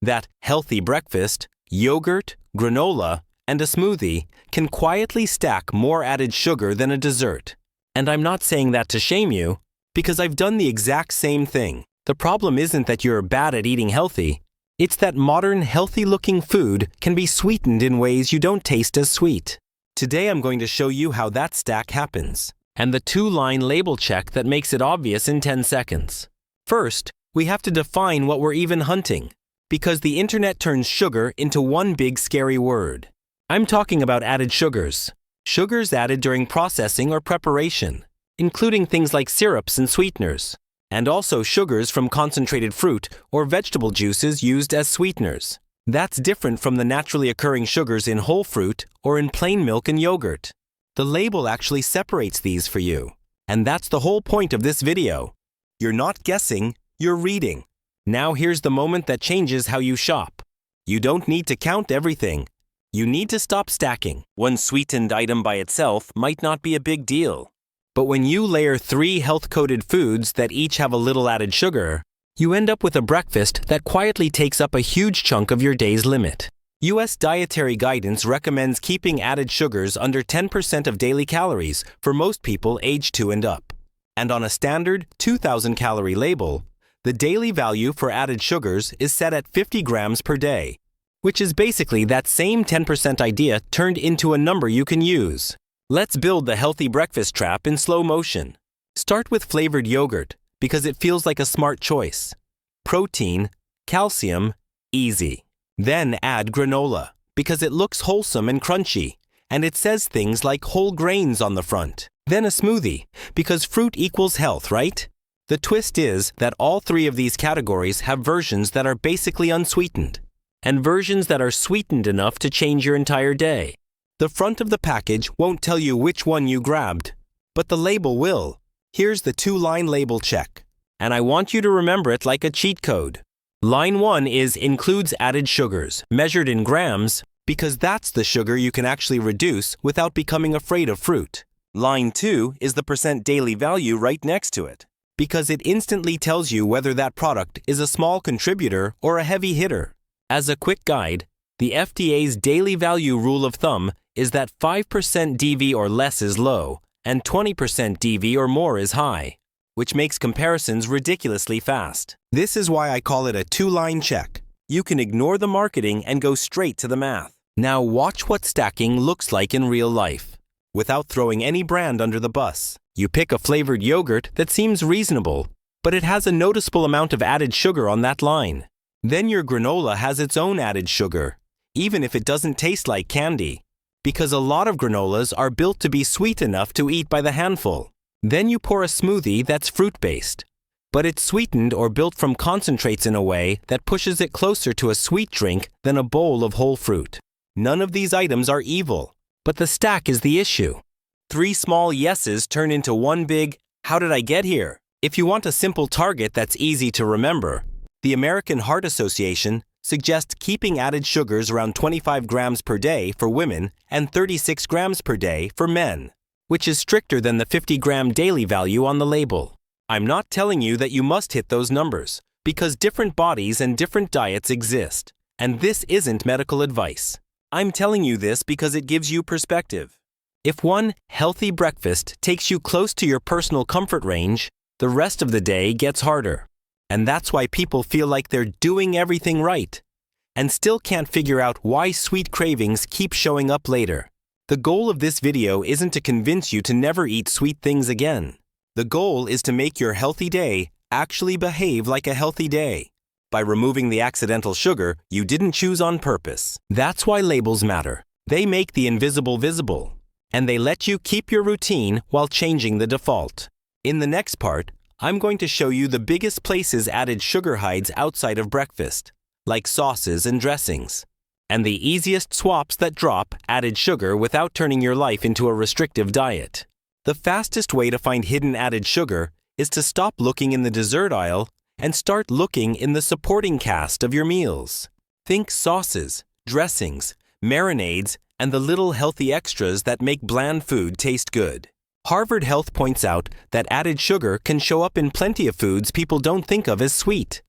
that healthy breakfast, yogurt, granola, and a smoothie can quietly stack more added sugar than a dessert. And I'm not saying that to shame you, because I've done the exact same thing. The problem isn't that you're bad at eating healthy. It's that modern, healthy-looking food can be sweetened in ways you don't taste as sweet. Today I'm going to show you how that stack happens, and the 2-line label check that makes it obvious in 10 seconds. First, we have to define what we're even hunting, because the internet turns sugar into one big scary word. I'm talking about added sugars. Sugars added during processing or preparation, including things like syrups and sweeteners, and also sugars from concentrated fruit or vegetable juices used as sweeteners. That's different from the naturally occurring sugars in whole fruit or in plain milk and yogurt. The label actually separates these for you, and that's the whole point of this video. You're not guessing, you're reading. Now here's the moment that changes how you shop. You don't need to count everything. You need to stop stacking. One sweetened item by itself might not be a big deal. But when you layer 3 health-coded foods that each have a little added sugar, you end up with a breakfast that quietly takes up a huge chunk of your day's limit. U.S. dietary guidance recommends keeping added sugars under 10% of daily calories for most people age 2 and up. And on a standard 2,000-calorie label, the daily value for added sugars is set at 50 grams per day, which is basically that same 10% idea turned into a number you can use. Let's build the healthy breakfast trap in slow motion. Start with flavored yogurt because it feels like a smart choice. Protein, calcium, easy. Then add granola because it looks wholesome and crunchy, and it says things like whole grains on the front. Then a smoothie because fruit equals health, right? The twist is that all 3 of these categories have versions that are basically unsweetened, and versions that are sweetened enough to change your entire day. The front of the package won't tell you which one you grabbed, but the label will. Here's the 2-line label check, and I want you to remember it like a cheat code. Line 1 is includes added sugars, measured in grams, because that's the sugar you can actually reduce without becoming afraid of fruit. Line 2 is the percent daily value right next to it, because it instantly tells you whether that product is a small contributor or a heavy hitter. As a quick guide, the FDA's daily value rule of thumb is that 5% DV or less is low, and 20% DV or more is high, which makes comparisons ridiculously fast. This is why I call it a 2-line check. You can ignore the marketing and go straight to the math. Now watch what stacking looks like in real life, without throwing any brand under the bus. You pick a flavored yogurt that seems reasonable, but it has a noticeable amount of added sugar on that line. Then your granola has its own added sugar, even if it doesn't taste like candy, because a lot of granolas are built to be sweet enough to eat by the handful. Then you pour a smoothie that's fruit-based, but it's sweetened or built from concentrates in a way that pushes it closer to a sweet drink than a bowl of whole fruit. None of these items are evil, but the stack is the issue. 3 small yeses turn into one big, how did I get here? If you want a simple target that's easy to remember, the American Heart Association suggests keeping added sugars around 25 grams per day for women and 36 grams per day for men, which is stricter than the 50-gram daily value on the label. I'm not telling you that you must hit those numbers, because different bodies and different diets exist, and this isn't medical advice. I'm telling you this because it gives you perspective. If one healthy breakfast takes you close to your personal comfort range, the rest of the day gets harder. And that's why people feel like they're doing everything right, and still can't figure out why sweet cravings keep showing up later. The goal of this video isn't to convince you to never eat sweet things again. The goal is to make your healthy day actually behave like a healthy day, by removing the accidental sugar you didn't choose on purpose. That's why labels matter. They make the invisible visible, and they let you keep your routine while changing the default. In the next part, I'm going to show you the biggest places added sugar hides outside of breakfast, like sauces and dressings, and the easiest swaps that drop added sugar without turning your life into a restrictive diet. The fastest way to find hidden added sugar is to stop looking in the dessert aisle and start looking in the supporting cast of your meals. Think sauces, dressings, marinades, and the little healthy extras that make bland food taste good. Harvard Health points out that added sugar can show up in plenty of foods people don't think of as sweet,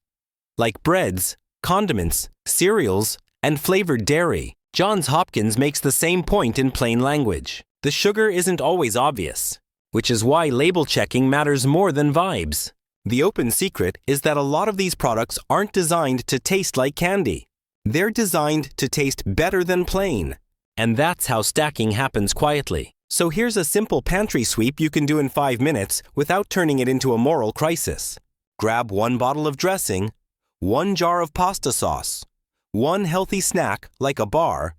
like breads, condiments, cereals, and flavored dairy. Johns Hopkins makes the same point in plain language. The sugar isn't always obvious, which is why label checking matters more than vibes. The open secret is that a lot of these products aren't designed to taste like candy. They're designed to taste better than plain. And that's how stacking happens quietly. So here's a simple pantry sweep you can do in 5 minutes without turning it into a moral crisis. Grab 1 bottle of dressing, 1 jar of pasta sauce, 1 healthy snack like a bar,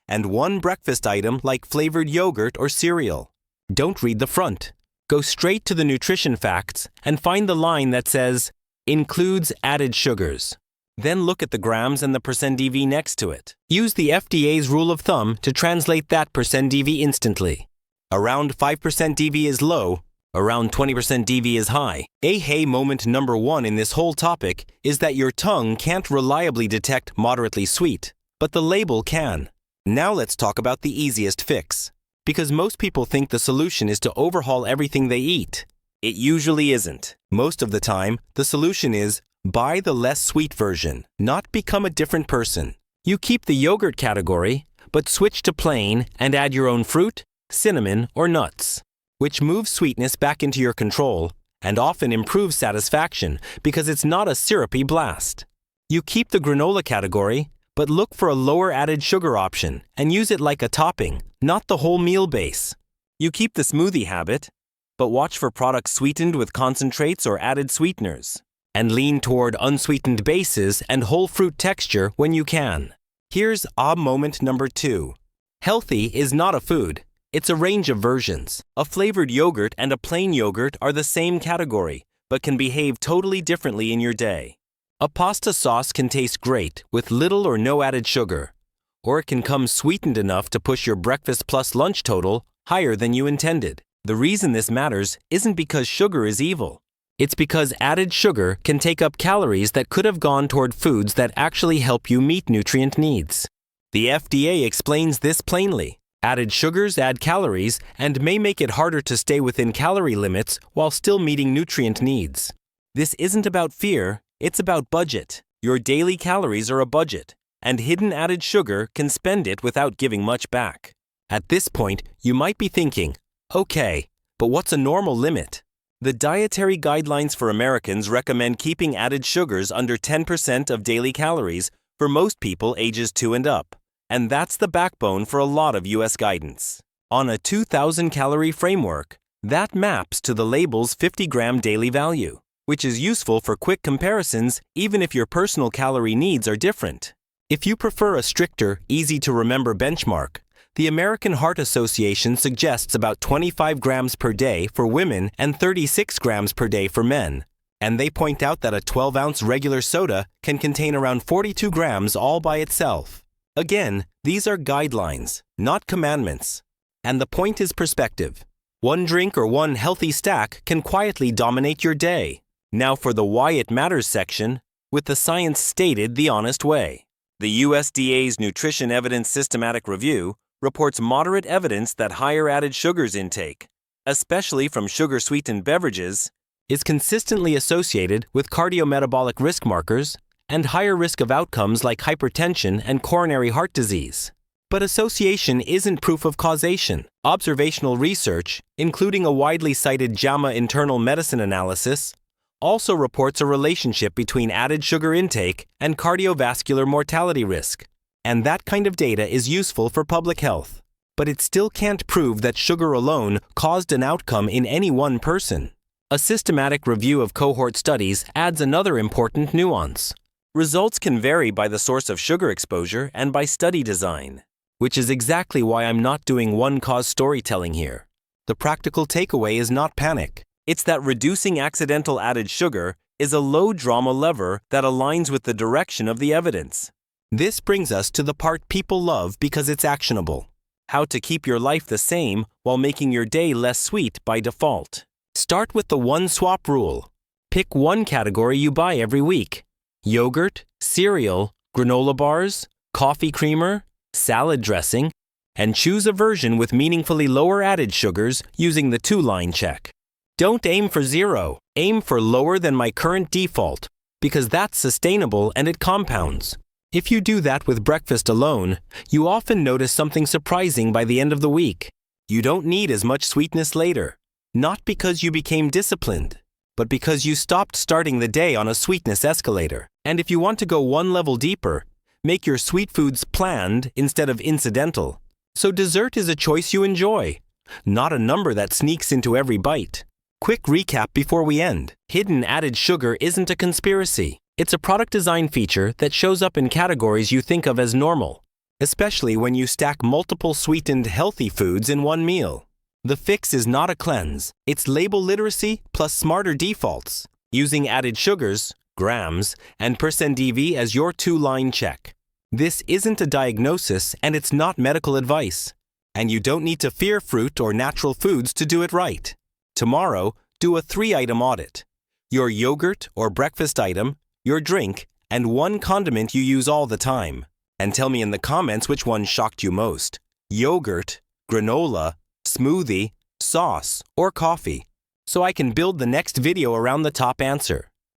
and 1 breakfast item like flavored yogurt or cereal. Don't read the front. Go straight to the nutrition facts and find the line that says, includes added sugars. Then look at the grams and the %DV next to it. Use the FDA's rule of thumb to translate that %DV instantly. Around 5% DV is low, around 20% DV is high. Hey moment number 1 in this whole topic is that your tongue can't reliably detect moderately sweet, but the label can. Now let's talk about the easiest fix. Because most people think the solution is to overhaul everything they eat. It usually isn't. Most of the time, the solution is buy the less sweet version, not become a different person. You keep the yogurt category, but switch to plain and add your own fruit, cinnamon, or nuts, which moves sweetness back into your control and often improves satisfaction because it's not a syrupy blast. You keep the granola category, but look for a lower added sugar option and use it like a topping, not the whole meal base. You keep the smoothie habit, but watch for products sweetened with concentrates or added sweeteners, and lean toward unsweetened bases and whole fruit texture when you can. Here's moment number 2. Healthy is not a food. It's a range of versions. A flavored yogurt and a plain yogurt are the same category, but can behave totally differently in your day. A pasta sauce can taste great with little or no added sugar, or it can come sweetened enough to push your breakfast plus lunch total higher than you intended. The reason this matters isn't because sugar is evil. It's because added sugar can take up calories that could have gone toward foods that actually help you meet nutrient needs. The FDA explains this plainly. Added sugars add calories and may make it harder to stay within calorie limits while still meeting nutrient needs. This isn't about fear, it's about budget. Your daily calories are a budget, and hidden added sugar can spend it without giving much back. At this point, you might be thinking, okay, but what's a normal limit? The Dietary Guidelines for Americans recommend keeping added sugars under 10% of daily calories for most people ages 2 and up, and that's the backbone for a lot of U.S. guidance. On a 2,000-calorie framework, that maps to the label's 50-gram daily value, which is useful for quick comparisons even if your personal calorie needs are different. If you prefer a stricter, easy-to-remember benchmark, the American Heart Association suggests about 25 grams per day for women and 36 grams per day for men. And they point out that a 12-ounce regular soda can contain around 42 grams all by itself. Again, these are guidelines, not commandments. And the point is perspective. 1 drink or 1 healthy stack can quietly dominate your day. Now for the why it matters section, with the science stated the honest way. The USDA's Nutrition Evidence Systematic Review reports moderate evidence that higher added sugars intake, especially from sugar-sweetened beverages, is consistently associated with cardiometabolic risk markers and higher risk of outcomes like hypertension and coronary heart disease. But association isn't proof of causation. Observational research, including a widely cited JAMA internal medicine analysis, also reports a relationship between added sugar intake and cardiovascular mortality risk. And that kind of data is useful for public health. But it still can't prove that sugar alone caused an outcome in any one person. A systematic review of cohort studies adds another important nuance. Results can vary by the source of sugar exposure and by study design, which is exactly why I'm not doing one-cause storytelling here. The practical takeaway is not panic. It's that reducing accidental added sugar is a low-drama lever that aligns with the direction of the evidence. This brings us to the part people love because it's actionable. How to keep your life the same while making your day less sweet by default. Start with the one-swap rule. Pick 1 category you buy every week. Yogurt, cereal, granola bars, coffee creamer, salad dressing, and choose a version with meaningfully lower added sugars using the 2-line check. Don't aim for 0. Aim for lower than my current default, because that's sustainable and it compounds. If you do that with breakfast alone, you often notice something surprising by the end of the week. You don't need as much sweetness later, not because you became disciplined, but because you stopped starting the day on a sweetness escalator. And if you want to go one level deeper, make your sweet foods planned instead of incidental. So dessert is a choice you enjoy, not a number that sneaks into every bite. Quick recap before we end. Hidden added sugar isn't a conspiracy. It's a product design feature that shows up in categories you think of as normal, especially when you stack multiple sweetened healthy foods in one meal. The fix is not a cleanse. It's label literacy plus smarter defaults, using added sugars, grams, and %DV as your two-line check. This isn't a diagnosis and it's not medical advice. And you don't need to fear fruit or natural foods to do it right. Tomorrow, do a 3-item audit. Your yogurt or breakfast item, your drink, and one condiment you use all the time. And tell me in the comments which one shocked you most. Yogurt, granola, smoothie, sauce, or coffee. So I can build the next video around the top answer.